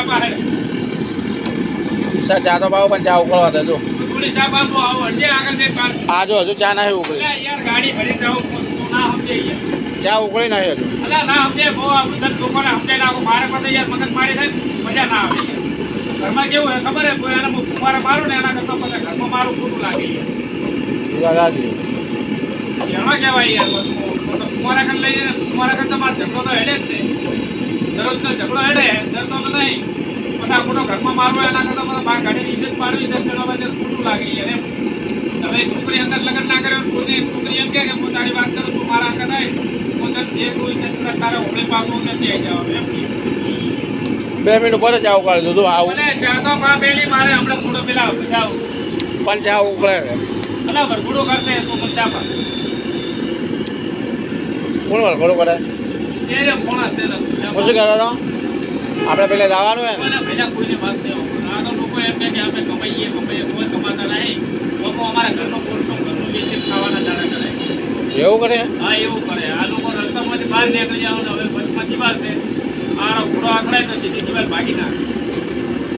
ચા પાસે સર ચા તો ભાવ પણ ચા ઉકળવા દે જો થોડી ચા બાપુ આવો અડજે આગળ જઈ પાન આ જો હજુ ચા નહીં ઉકળી યાર ગાડી ભરી જાવ ના સમજે ચા ઉકળી નહીં હજુ અલા ના સમજે બહુ આપણું ધન છોકરાને સમજાય નાખો મારે પાસે યાર મગજ મારી થાય મજા ના આવે ઘરમાં કેવું હોય ખબર હે કોઈ એને કુંવારે મારું ને એના કરતા પછી ઘરમાં મારું ખોટું લાગે યાર એમાં કહેવાય યાર કુંવારા ખાન લઈને કુંવારા ખાન તમારે ઝઘડો તો હેડે જ છે દરરોજનો ઝઘડો હેડે ડરતો તો નહીં પછી આ ખોટો ઘરમાં મારવો એના કરતા બધા બહાર ગાડીની ઇજ્જત પાડવી ઇજ્જત ચડવા ત્યારે ખોટું લાગે યાર એમ હવે છોકરી અંદર લગ્ન ના કર્યો પોતે છોકરી એમ કે હું તારી વાત કરું તું મારા આગળ થાય પોતે જે કોઈ ઇજ્જત તારે ઓળે પાકું નથી આવી જવાનું એમ 2 મિનિટ ઉપર ચા ઉકાળી દીધું આવું ભલે ચા તો પા પેલી મારે હમણાં થોડો પેલા જાવ પણ ચા ઉકળે અલા વરઘોડો કરશે તો પણ ચા પા કોણ વરઘોડો કરે એ રે કોણા છે ને હું શું કહેતો હતો આપણે પેલા જવાનું હે ને પહેલા કોઈને વાત નહીં આગળ લોકો એમ કે આપણે કમાઈએ કોઈ કમાતા નહીં લોકો અમારા ઘરનો પોટનો ઘરનું વેચી ખાવાના દાડા કરે એવું કરે હા એવું કરે આ લોકો રસ્તામાંથી બહાર નીકળી જાવ ને હવે વચમાં દિવાલ છે આ ઘોડો આખડાય તો સીધી દિવાલ ભાગી નાખે